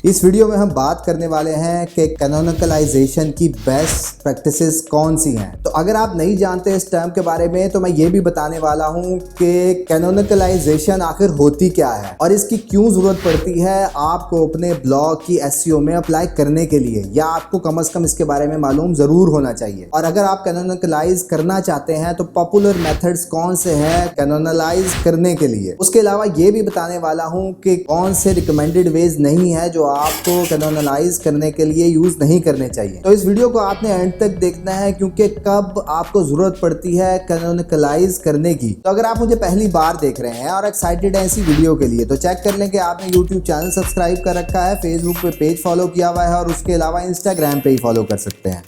इस वीडियो में हम बात करने वाले हैं कि कैनोनिकलाइजेशन की बेस्ट प्रैक्टिसेस कौन सी हैं। तो अगर आप नहीं जानते इस टर्म के बारे में तो मैं ये भी बताने वाला हूँ कि कैनोनिकलाइजेशन आखिर होती क्या है और इसकी क्यों जरूरत पड़ती है आपको अपने ब्लॉग की एसईओ में अप्लाई करने के लिए, या आपको कम से कम इसके बारे में मालूम जरूर होना चाहिए। और अगर आप कैनोनिकलाइज करना चाहते हैं तो पॉपुलर मेथड्स कौन से हैं कैनोनिकलाइज करने के लिए। उसके अलावा ये भी बताने वाला हूँ कि कौन से रिकमेंडेड वेज नहीं है जो आपको कैनोनिकलाइज करने के लिए यूज नहीं करने चाहिए। तो इस वीडियो को आपने एंड तक देखना है क्योंकि कब आपको जरूरत पड़ती है कैनोनिकलाइज करने की। तो अगर आप मुझे पहली बार देख रहे हैं और एक्साइटेड हैं इसी वीडियो के लिए तो चेक कर लें कि आपने यूट्यूब चैनल सब्सक्राइब कर रखा है, फेसबुक पे पेज फॉलो किया हुआ है और उसके अलावा इंस्टाग्राम पे ही फॉलो कर सकते हैं।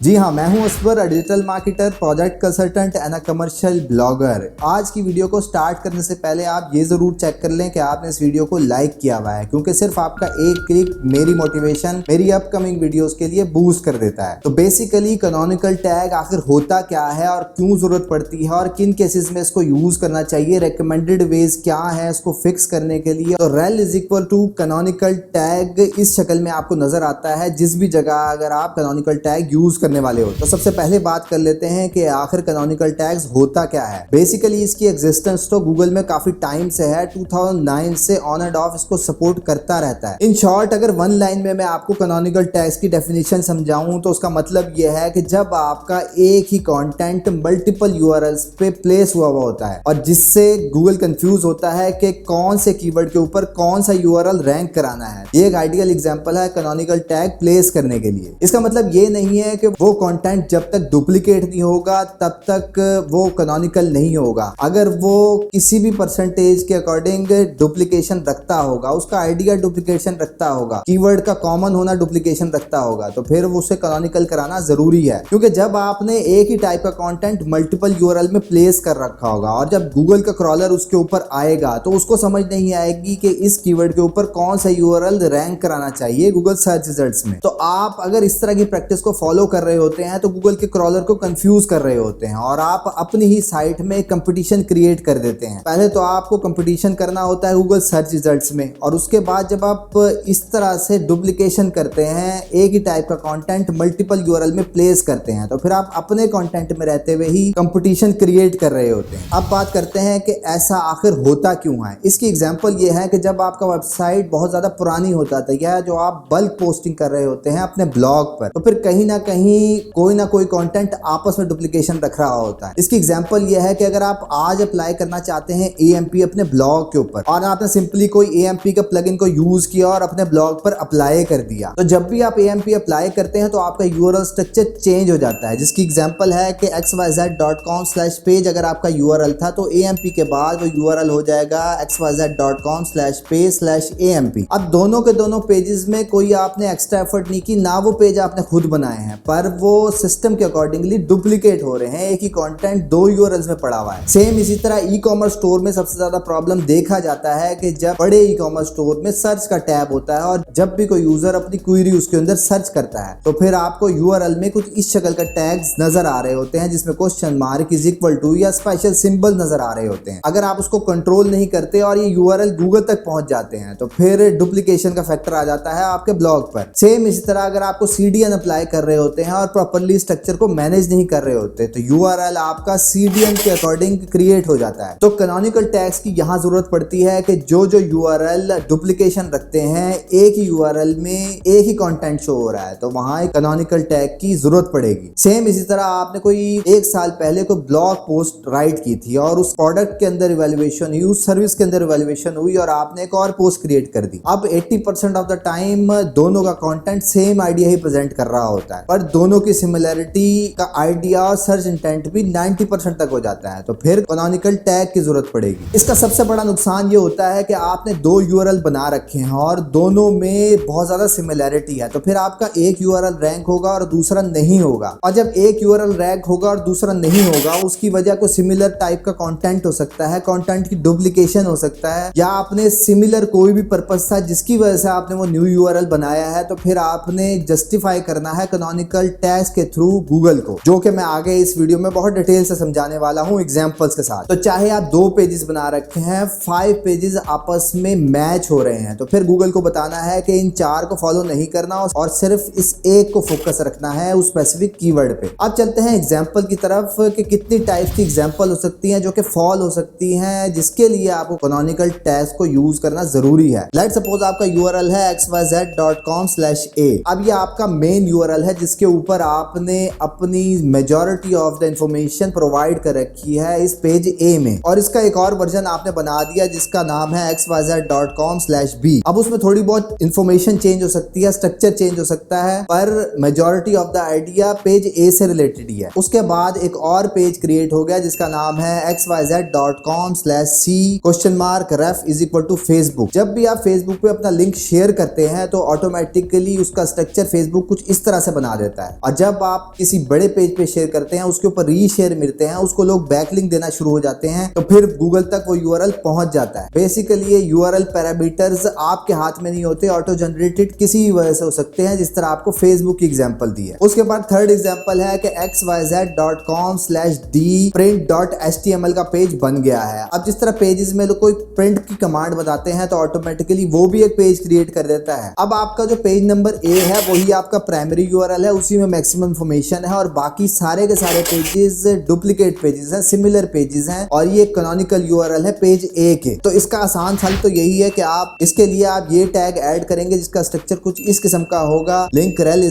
जी हाँ, मैं हूं Aswar, digital marketer, project consultant and a commercial blogger. आज की वीडियो को स्टार्ट करने से पहले आप ये जरूर चेक कर लें कि आपने इस वीडियो को लाइक किया हुआ है, क्योंकि सिर्फ आपका एक क्लिक मेरी मोटिवेशन मेरी अपकमिंग वीडियोस के लिए बूस्ट कर देता है। तो बेसिकली कैनोनिकल टैग आखिर होता क्या है और क्यों जरूरत पड़ती है और किन केसेस में इसको यूज करना चाहिए, रिकमेंडेड वेज क्या है इसको फिक्स करने के लिए। तो rel is equal to canonical tag इस शक्ल में आपको नजर आता है जिस भी जगह अगर आप कैनोनिकल टैग यूज करने वाले हो। तो सबसे पहले बात कर लेते हैं कि आखिर कैनोनिकल टैग्स होता क्या है। बेसिकली इसकी एग्जिस्टेंस तो गूगल में काफी टाइम से है, 2009 से ऑन एंड ऑफ इसको सपोर्ट करता रहता है। इन शॉर्ट अगर वन लाइन में मैं आपको कैनोनिकल टैग्स की डेफिनेशन समझाऊं तो उसका मतलब यह है कि जब आपका एक ही कंटेंट मल्टीपल यूआरएल्स पे प्लेस हुआ होता है और जिससे गूगल कंफ्यूज होता है कि कौन से कीवर्ड के ऊपर कौन सा यूआरएल रैंक कराना है। ये एक आइडियल एग्जांपल है कैनोनिकल टैग प्लेस करने के लिए। इसका मतलब ये नहीं है कि वो कंटेंट जब तक डुप्लीकेट नहीं होगा तब तक वो कैनोनिकल नहीं होगा। अगर वो किसी भी परसेंटेज के अकॉर्डिंग डुप्लीकेशन रखता होगा, उसका आइडिया डुप्लीकेशन रखता होगा, कीवर्ड का कॉमन होना डुप्लीकेशन रखता होगा, तो फिर उसे कैनोनिकल कराना जरूरी है। क्योंकि जब आपने एक ही टाइप का कंटेंट मल्टीपल यूआरएल में प्लेस कर रखा होगा और जब गूगल का क्रॉलर उसके ऊपर आएगा तो उसको समझ नहीं आएगी कि इस कीवर्ड के ऊपर कौन सा यूआरएल रैंक कराना चाहिए गूगल सर्च रिजल्ट्स में। तो आप अगर इस तरह की प्रैक्टिस को फॉलो कर रहे होते हैं तो गूगल के क्रॉलर को कंफ्यूज कर रहे होते हैं और आप अपनी ही साइट में कंपटीशन क्रिएट कर देते हैं। पहले तो आपको कंपटीशन करना होता है गूगल सर्च रिजल्ट्स में, और उसके बाद जब आप इस तरह से डुप्लीकेशन करते हैं, एक ही टाइप का कंटेंट मल्टीपल यूआरएल में प्लेस करते हैं, तो फिर आप अपने कंटेंट में रहते हुए ही कंपटीशन क्रिएट कर रहे होते हैं। अब बात करते हैं कि ऐसा आखिर होता क्यों है। इसकी एग्जांपल ये है कि जब आपका वेबसाइट बहुत ज्यादा पुरानी होता है या जो आप बल्क पोस्टिंग कर रहे होते हैं अपने ब्लॉग पर, तो फिर कहीं ना कहीं कोई ना कोई कंटेंट आपस में डुप्लीकेशन रख रहा होता है। इसकी एग्जांपल यह है कि अगर आप आज अप्लाई करना चाहते हैं AMP अपने ब्लॉग के ऊपर और आपने सिंपली कोई AMP का प्लगइन को यूज किया और अपने ब्लॉग पर अप्लाई कर दिया, तो जब भी आप AMP अप्लाई करते हैं तो आपका यूआरएल स्ट्रक्चर चेंज हो जाता है। जिसकी एग्जांपल है कि xyz.com/page अगर आपका यूआरएल था तो AMP के बाद वो यूआरएल हो जाएगा xyz.com/page/AMP। अब दोनों के दोनों पेजेस में कोई आपने एक्स्ट्रा एफर्ट नहीं की, ना वो पेज आपने खुद बनाए हैं, पर वो सिस्टम के अकॉर्डिंगली डुप्लीकेट हो रहे हैं। एक ही कंटेंट दो यूआरएल्स में पड़ा हुआ है। सेम इसी तरह ई-कॉमर्स स्टोर में सबसे ज्यादा प्रॉब्लम देखा जाता है कि जब बड़े ई-कॉमर्स स्टोर में सर्च का टैब होता है और जब भी कोई यूजर अपनी क्वेरी उसके अंदर सर्च करता है तो फिर आपको यूआरएल में कुछ इस शक्ल का टैग्स नजर आ रहे होते हैं जिसमें question mark is equal to या स्पेशल सिंबल नजर आ रहे होते हैं। अगर आप उसको कंट्रोल नहीं करते और ये यूआरएल गूगल तक पहुंच जाते हैं तो फिर डुप्लीकेशन का फैक्टर आ जाता है आपके ब्लॉग पर। सेम इसी तरह अगर आपको CDN अप्लाई कर रहे होते हैं और प्रॉपर्ली स्ट्रक्चर को मैनेज नहीं कर रहे होते तो यूआरएल आपका CDN के अकॉर्डिंग क्रिएट हो जाता है। तो कैनोनिकल टैग्स की यहां जरूरत पड़ती है कि जो यूआरएल डुप्लीकेशन रखते हैं, एक ही यूआरएल में एक ही कंटेंट शो हो रहा है, तो वहां एक कैनोनिकल टैग की जरूरत पड़ेगी। सेम इसी तरह आपने कोई एक साल पहले कोई ब्लॉग पोस्ट राइट की थी और उस प्रोडक्ट के अंदर इवैल्यूएशन हुई, उस सर्विस के अंदर इवैल्यूएशन हुई और आपने एक और पोस्ट क्रिएट कर दी। अब 80% ऑफ द टाइम दोनों का कंटेंट सेम आइडिया ही प्रेजेंट कर रहा होता है, पर दोनों दोनों की सिमिलरिटी का आइडिया और सर्च इंटेंट भी 90% तक हो जाता है, तो फिर कैनोनिकल टैग की जरूरत पड़ेगी। इसका सबसे बड़ा नुकसान ये होता है कि आपने दो यूआरएल बना रखे हैं और दोनों में बहुत ज्यादा सिमिलरिटी है, तो फिर आपका एक यूआरएल रैंक होगा और दूसरा नहीं होगा। और जब एक यूआरएल रैंक होगा और दूसरा नहीं होगा, उसकी वजह को सिमिलर टाइप का कंटेंट हो सकता है, कंटेंट की डुप्लीकेशन हो सकता है, या आपने सिमिलर कोई भी पर्पस था जिसकी वजह से आपने वो न्यू यूआरएल बनाया है, तो फिर आपने जस्टिफाई करना है कैनोनिकल टैग्स के थ्रू गूगल को, जो कि मैं आगे इस वीडियो में बहुत डिटेल से समझाने वाला हूं एग्जांपल्स के साथ। तो चाहे आप 2 पेजेस बना रखे हैं, 5 पेजेस आपस में मैच हो रहे हैं, तो फिर गूगल को बताना है कि इन 4 को फॉलो नहीं करना और सिर्फ इस एक को फोकस रखना है उस स्पेसिफिक कीवर्ड पे। अब चलते हैं एग्जांपल की तरफ कि कितनी टाइप की एग्जांपल हो सकती हैं जो कि फॉल हो सकती हैं, जिसके लिए आपको कैनोनिकल टैग्स को यूज करना जरूरी है। लेट्स सपोज आपका यूआरएल है xyz.com/a। अब ये आपका मेन यूआरएल है जिसके ऊपर आपने अपनी majority of the information provide कर रखी है इस पेज ए में, और इसका एक और वर्जन आपने बना दिया जिसका नाम है xyz.com/b। अब उसमें थोड़ी बहुत इंफॉर्मेशन चेंज हो सकती है, स्ट्रक्चर चेंज हो सकता है, पर majority of the idea page A से रिलेटेड ही है। उसके बाद एक और पेज क्रिएट हो गया जिसका नाम है xyz.com/c?ref=facebook। जब भी आप फेसबुक पे अपना लिंक शेयर करते हैं तो ऑटोमेटिकली उसका स्ट्रक्चर फेसबुक कुछ इस तरह से बना देता है, और जब आप किसी बड़े पेज पे शेयर करते हैं, उसके ऊपर रीशेयर मिलते हैं, उसको लोग बैकलिंक देना शुरू हो जाते हैं, तो फिर गूगल तक वो यूआरएल पहुंच जाता है। बेसिकली ये यूआरएल पैरामीटर्स आपके हाथ में नहीं होते, ऑटो जनरेटेड किसी वजह से हो सकते हैं, जिस तरह आपको फेसबुक की एग्जांपल दी है। उसके बाद थर्ड एग्जांपल है कि xyz.com/dprint.html का पेज बन गया है। अब जिस तरह पेजेस में लोग कोई प्रिंट की कमांड बताते हैं तो ऑटोमेटिकली वो भी एक पेज क्रिएट कर देता है। अब आपका जो पेज नंबर ए है वही आपका प्राइमरी यूआरएल है, उसी में मैक्सिमम इंफॉर्मेशन है, और बाकी सारे के सारे पेजेस डुप्लीकेट पेजेस हैं, सिमिलर पेजेस हैं, और ये कैनोनिकल यूआरएल है पेज ए के। तो इसका आसान हल तो यही है कि आप इसके लिए आप ये टैग ऐड करेंगे जिसका स्ट्रक्चर कुछ इस किस्म का होगा। लिंक rel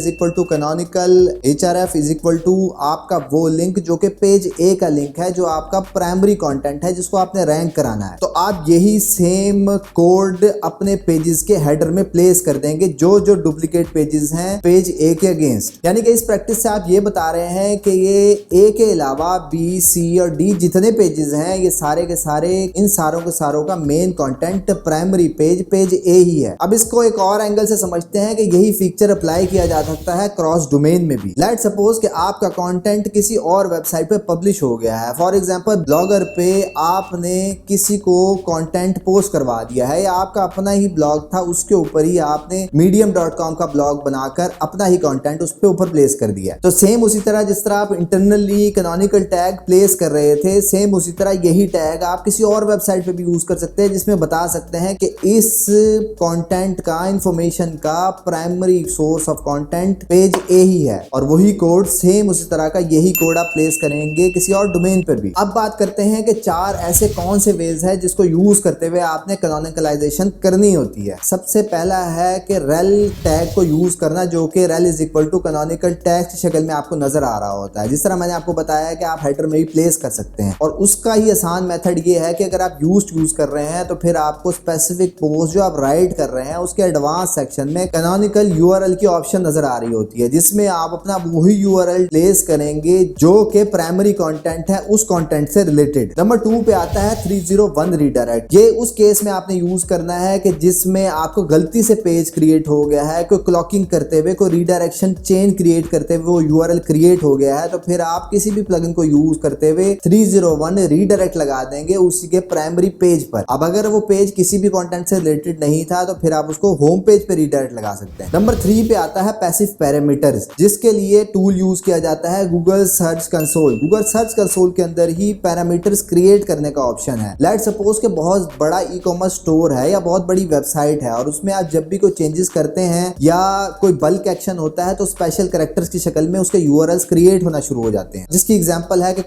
=canonical href आपका वो लिंक जो कि पेज ए का लिंक है, जो आपका प्राइमरी कंटेंट है जिसको आपने रैंक कराना है। तो आप यही सेम कोड अपने पेजेस के हेडर में प्लेस कर देंगे जो जो डुप्लीकेट पेजेस हैं पेज ए के अगेंस्ट। यानी कि इस प्रैक्टिस से आप ये बता रहे हैं कि ये ए के अलावा बी, सी और डी जितने पेजेस हैं, ये सारे के सारे इन सारों के सारों का main content primary page A ही है। अब इसको एक और एंगल से समझते हैं कि यही फीचर अप्लाई किया जा सकता है क्रॉस डोमेन में भी। लेट्स सपोज कि आपका कंटेंट किसी और वेबसाइट पे पब्लिश हो गया है। फॉर एग्जांपल ब्लॉगर पे आपने किसी को कंटेंट पोस्ट करवा दिया है, या आपका अपना ही ब्लॉग था, उसके ऊपर ही आपने medium.com का ब्लॉग बनाकर अपना ही कंटेंट उस पे ऊपर प्लेस कर दिया। तो सेम उसी तरह जिस तरह आप इंटरनली कैनोनिकल टैग प्लेस कर रहे थे, सेम उसी तरह यही टैग आप किसी और वेबसाइट पे भी यूज कर सकते हैं, जिसमें बता सकते हैं कि इस कंटेंट का इंफॉर्मेशन का primary source of content page A ही है, और वही कोड सेम उसी तरह का यही कोड आप प्लेस करेंगे किसी और डोमेन पर भी। अब बात करते हैं कि 4 ऐसे कौन से वेज है जिसको यूज करते हुए आपने कैनोनिकलाइजेशन करनी होती है। सबसे पहला है कि rel टैग को यूज करना, जो कि rel =canonical टैग की शक्ल में आपको नजर आ रहा होता है। जिस तरह मैंने आपको बताया कि आप हेडर में ही प्लेस कर सकते हैं, और उसका ही आसान मेथड ये है कि अगर आप यूज कर रहे हैं तो फिर आपको स्पेसिफिक पोस्ट जो आप राइट कर रहे हैं उसके एडवांस सेक्शन में कैनोनिकल यूआरएल की ऑप्शन नजर आ रही होती है, जिसमें आप अपना वही यूआरएल प्लेस करेंगे जो कि प्राइमरी कंटेंट है उस कंटेंट से रिलेटेड। नंबर 2 पे आता है 301 रीडायरेक्ट। ये उस केस में आपने यूज करना है कि जिसमें आपको गलती से पेज क्रिएट हो गया है, कोई क्लॉकिंग करते हुए, कोई रीडायरेक्शन चेन क्रिएट करते हुए वो यूआरएल क्रिएट हो गया है, तो फिर आप किसी भी प्लगइन को यूज करते हुए 301 रीडायरेक्ट लगा देंगे उसी के प्राइमरी पेज पर। अब अगर वो पेज किसी भी कंटेंट से रिलेटेड नहीं था तो फिर आप उसको होम पेज पे रीडायरेक्ट लगा सकते हैं। नंबर 3 पे आता है पैसिव पैरामीटर्स, जिसके लिए टूल यूज किया जाता है Google search console. Google search console के अंदर ही पैरामीटर्स क्रिएट करने का ऑप्शन है। लेट्स सपोज के बहुत बड़ा ई-कॉमर्स स्टोर है या बहुत बड़ी वेबसाइट है, और उसमें आप जब भी कोई चेंजेस करते हैं या कोई बल्क एक्शन होता है तो स्पेशल कैरेक्टर्स की शक्ल में उसके यूआरएल्स क्रिएट होना शुरू हो जाते हैं, जिसकी एग्जांपल है कि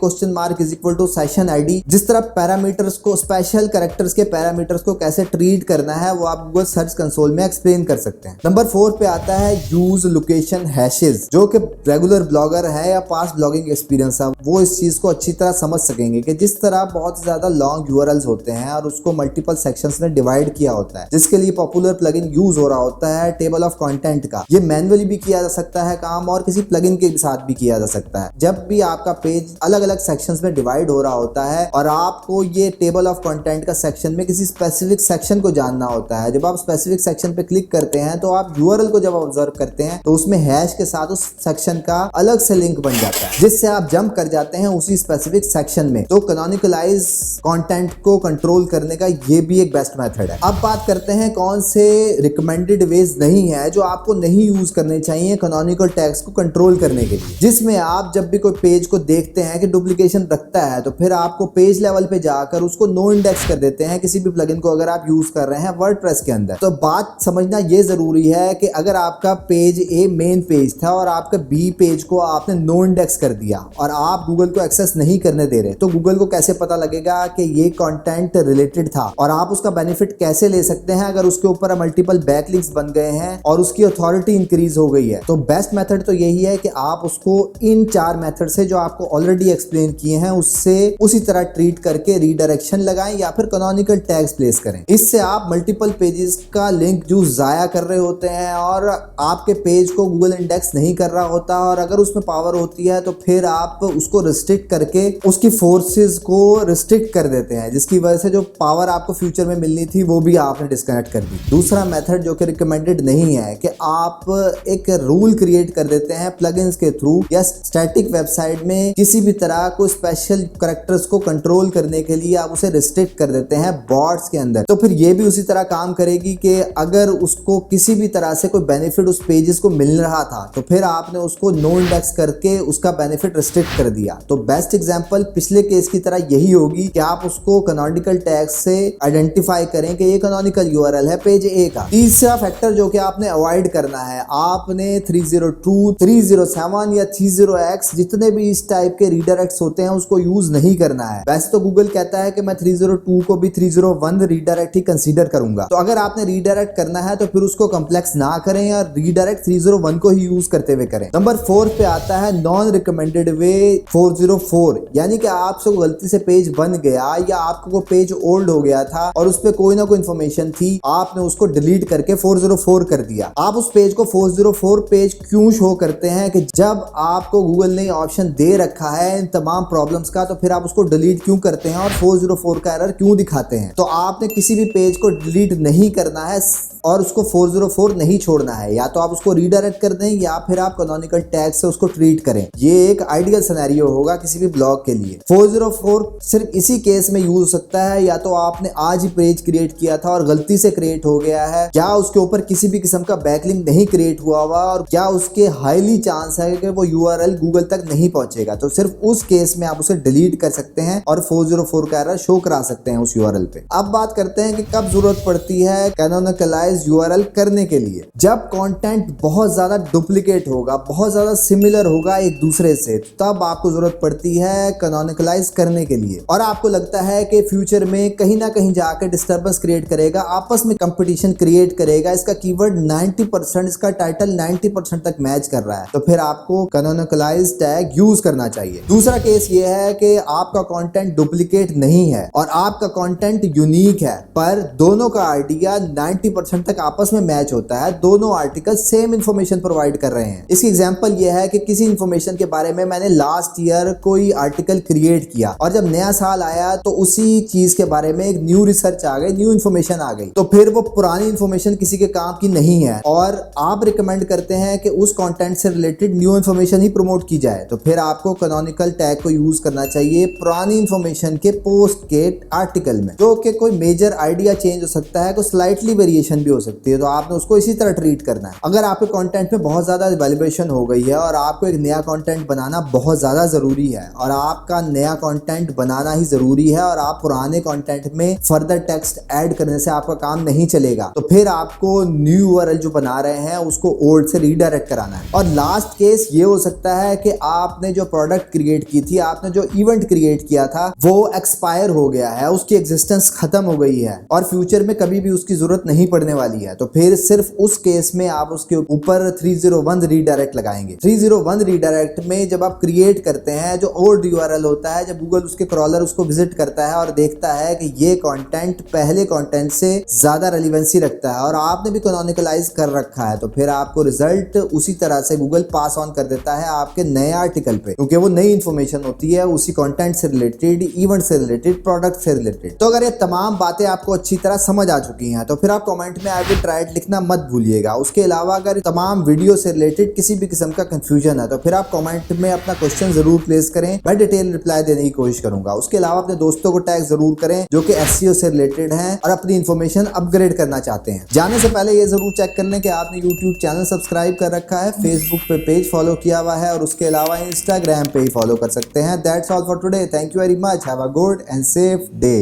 $सेशन ID। जिस तरह पैरामीटर्स को, स्पेशल कैरेक्टर्स के पैरामीटर्स को कैसे ट्रीट करना है वो आप गूगल सर्च कंसोल में एक्सप्लेन कर सकते हैं। नंबर 4 पे आता है यूज लोकेशन हैशेस, जो कि रेगुलर ब्लॉगर है या पास्ट ब्लॉगिंग एक्सपीरियंस है वो इस चीज को अच्छी तरह समझ सकेंगे कि जिस तरह बहुत ज्यादा लॉन्ग यूआरएल्स होते हैं और उसको मल्टीपल सेक्शंस में डिवाइड किया होता है, जिसके लिए पॉपुलर प्लगइन यूज हो रहा होता है टेबल ऑफ कंटेंट का। ये मैन्युअली भी किया जा सकता है काम और किसी प्लगइन के साथ भी किया जा सकता है। जब भी आपका पेज अलग अलग सेक्शंस में डिवाइड हो रहा होता है और आपको ये टेबल ऑफ कंटेंट का सेक्शन में किसी स्पेसिफिक सेक्शन को जानना होता है, जब आप स्पेसिफिक सेक्शन पे क्लिक करते हैं तो आप यूआरएल को जब ऑब्जर्व करते हैं तो उसमें हैश के साथ उस सेक्शन का अलग से लिंक बन जाता है, जिससे आप जंप कर जाते हैं उसी स्पेसिफिक सेक्शन में। तो कैनोनिकलाइज कंटेंट को कंट्रोल करने का ये भी एक बेस्ट मेथड है। अब बात करते हैं कौन से रिकमेंडेड वेज नहीं है जो आपको नहीं यूज करने चाहिए कैनोनिकल टैग्स को कंट्रोल करने के लिए, जिसमें आप जब भी कोई पेज को देखते हैं कि डुप्लीकेशन रखता है तो फिर आपको पेज लेवल पे जाकर उसको नो इंडेक्स कर देते हैं किसी भी प्लगइन को अगर आप यूज कर रहे हैं वर्डप्रेस के अंदर। तो बात समझना ये जरूरी है कि अगर आपका पेज ए मेन पेज था और आपका बी पेज को आपने नो इंडेक्स कर दिया और आप गूगल को एक्सेस नहीं करने दे रहे, तो गूगल को कैसे पता लगेगा कि ये कंटेंट रिलेटेड था और आप उसका बेनिफिट कैसे ले सकते हैं अगर उसके ऊपर मल्टीपल बैकलिंक्स बन गए हैं और उसकी अथॉरिटी इंक्रीज हो गई है। तो बेस्ट मेथड तो यही है कि आप उसको इन 4 मेथड से जो आपको ऑलरेडी एक्सप्लेन किए हैं उससे उसी तरह ट्रीट करके रीडायरेक्शन लगाएं या फिर कैनोनिकल टैग्स प्लेस करें। इससे आप मल्टीपल पेजेस का लिंक जो जाया कर रहे होते हैं और आपके पेज को गूगल इंडेक्स नहीं कर रहा होता, और अगर उसमें पावर होती है तो फिर आप उसको रिस्ट्रिक्ट करके उसकी फोर्सेस को रिस्ट्रिक्ट कर देते हैं, जिसकी वजह से जो पावर आपको फ्यूचर में मिलनी थी वो भी आपने डिस्कनेक्ट कर दी। दूसरा मेथड जो कि रिकमेंडेड नहीं है कि आप एक रूल क्रिएट कर देते हैं प्लगइन्स के थ्रू या स्टैटिक वेबसाइट में किसी भी तरह को स्पेशल कैरेक्टर्स को कंट्रोल करने के लिए आप उसे रिस्ट्रिक्ट कर देते हैं बॉट्स के अंदर। तो फिर ये भी उसी तरह काम करेगी कि अगर उसको किसी भी तरह से कोई बेनिफिट उस पेजेस को मिल रहा था तो फिर आपने उसको नो इंडेक्स करके उसका बेनिफिट रिस्ट्रिक्ट कर दिया। तो बेस्ट एग्जांपल पिछले केस की तरह यही होगी कि आप उसको कैनोनिकल टैग्स से आइडेंटिफाई करें कि ये कैनोनिकल यूआरएल है पेज ए का। तीसरा फैक्टर जो कि आपने अवॉइड करना है, आपने 302, 307 या 30x जितने भी इस टाइप के रीडायरेक्ट्स होते हैं उसको यूज नहीं करना है। वैसे तो गूगल कहता है कि मैं 302 को भी 301 रीडायरेक्ट ही कंसीडर करूंगा। तो अगर आपने रीडायरेक्ट करना है तो फिर उसको कॉम्प्लेक्स ना करें और रीडायरेक्ट 301 को ही यूज करते हुए करें। नंबर 4 पे आता है नॉन रिकमेंडेड वे 404, यानी कि आपसे गलती से पेज बन गया या आपको कोई पेज ओल्ड हो गया था और उस पे कोई ना कोई इन्फॉर्मेशन थी, आपने उसको डिलीट करके 404 कर दिया। आप उस पेज को 404 पेज क्यों शो करते हैं कि जब आपको गूगल ने ऑप्शन दे रखा है इन तमाम प्रॉब्लम्स का, तो फिर आप उसको डिलीट क्यों करते हैं और 404 का एरर क्यों दिखाते हैं। तो आपने किसी भी पेज को डिलीट नहीं करना है और उसको 404 नहीं छोड़ना है, या तो आप उसको रीडायरेक्ट कर दें या फिर आप कैनोनिकल टैग से उसको ट्रीट करें। ये एक आइडियल सिनेरियो होगा किसी भी ब्लॉग के लिए। 404 सिर्फ इसी केस में यूज हो सकता है, या तो आपने आज ही पेज क्रिएट किया था और गलती से क्रिएट हो गया है, या उसके ऊपर किसी भी किस्म का बैकलिंक नहीं क्रिएट हुआ हुआ और क्या उसके हाईली चांस है कि वो यूआरएल गूगल तक नहीं पहुंचेगा। तो सिर्फ उस केस में आप उसे डिलीट कर सकते हैं और 404 का एरर शो करा सकते हैं उस यूआरएल पे। अब बात करते हैं कि कब जरूरत पड़ती है कैनोनिकलाइज यूआरएल करने के लिए। जब कंटेंट बहुत ज्यादा डुप्लीकेट होगा, बहुत ज्यादा सिमिलर होगा एक दूसरे से, तब आपको जरूरत पड़ती है कैनोनिकलाइज करने के लिए, और आपको लगता है कि फ्यूचर में कहीं ना कहीं जाकर डिस्टर्बेंस क्रिएट करेगा, आपस में कंपटीशन क्रिएट करेगा, इसका कीवर्ड 90%, इसका टाइटल 90% तक मैच कर रहा है, तो फिर आपको कैनोनिकलाइज टैग यूज करना चाहिए। दूसरा केस ये है कि आपका कंटेंट डुप्लीकेट नहीं है और आपका कंटेंट यूनिक है, पर दोनों का आइडिया 90% तक आपस में मैच होता है, दोनों आर्टिकल सेम इंफॉर्मेशन प्रोवाइड कर रहे हैं। इसकी एग्जांपल यह है कि किसी इंफॉर्मेशन के बारे में मैंने लास्ट ईयर कोई आर्टिकल क्रिएट किया और जब नया साल आया तो उसी चीज के बारे में एक न्यू रिसर्च आ गई, न्यू इंफॉर्मेशन आ गई, तो फिर वो पुरानी इंफॉर्मेशन किसी के काम की नहीं है और आप रिकमेंड करते हैं कि उस कंटेंट से रिलेटेड न्यू इंफॉर्मेशन ही प्रमोट की जाए, तो फिर आपको कैनोनिकल टैग को यूज करना चाहिए पुरानी इंफॉर्मेशन के पोस्ट के आर्टिकल में, जो कि कोई मेजर आइडिया चेंज हो सकता है, कोई स्लाइटली वेरिएशन भी हो सकती है, तो आपने उसको इसी तरह ट्रीट करना है। अगर आपके कंटेंट में बहुत ज्यादा वैल्यूएशन हो गई है और आपको एक नया कंटेंट बनाना बहुत ज्यादा जरूरी है और आपका नया कंटेंट बनाना ही जरूरी है और आप पुराने कंटेंट में फर्दर टेक्स्ट ऐड करने से आपका काम नहीं चलेगा, तो फिर आपको न्यू यूआरएल जो बना रहे हैं उसको ओल्ड से रीडायरेक्ट कराना है। और लास्ट केस ये हो सकता है कि आपने जो प्रोडक्ट क्रिएट की थी, आपने जो इवेंट क्रिएट किया था, वो एक्सपायर हो गया है, उसकी एग्जिस्टेंस खत्म हो गई है और फ्यूचर में कभी भी उसकी जरूरत नहीं पड़ने वाली है, तो फिर सिर्फ उस केस में आप उसके ऊपर 301 रीडायरेक्ट लगाएंगे। 301 रीडायरेक्ट में जब आप क्रिएट करते हैं, जो ओल्ड यूआरएल होता है, जब गूगल उसके क्रॉलर उसको विजिट करता है और देखता है कि ये ये कंटेंट पहले कंटेंट से ज्यादा रेलिवेंसी रखता है और आपने भी कैनोनिकलाइज कर रखा है, तो फिर आपको रिजल्ट उसी तरह से गूगल पास ऑन कर देता है आपके नए आर्टिकल पे, क्योंकि वो नई इंफॉर्मेशन होती है उसी कंटेंट से रिलेटेड, इवेंट से रिलेटेड, प्रोडक्ट से रिलेटेड। तो अगर ये तमाम बातें आपको अच्छी तरह समझ आ चुकी हैं तो फिर आप कमेंट में आई विल ट्राई इट लिखना मत भूलिएगा। उसके अलावा अगर तमाम वीडियो से रिलेटेड किसी भी किस्म का कंफ्यूजन है तो फिर आप कमेंट में अपना क्वेश्चन जरूर प्लेस करें, मैं डिटेल रिप्लाई देने की कोशिश करूंगा। उसके अलावा अपने दोस्तों को टैग जरूर करें जो कि एसईओ से रिलेटेड हैं और अपनी इंफॉर्मेशन अपग्रेड करना चाहते हैं। जाने से पहले ये जरूर चेक कर लें कि आपने यूट्यूब चैनल सब्सक्राइब कर रखा है, फेसबुक पे पेज फॉलो किया हुआ है और उसके अलावा इंस्टाग्राम पे ही फॉलो कर सकते हैं। That's all for today. Thank you very much. Have a good and safe day.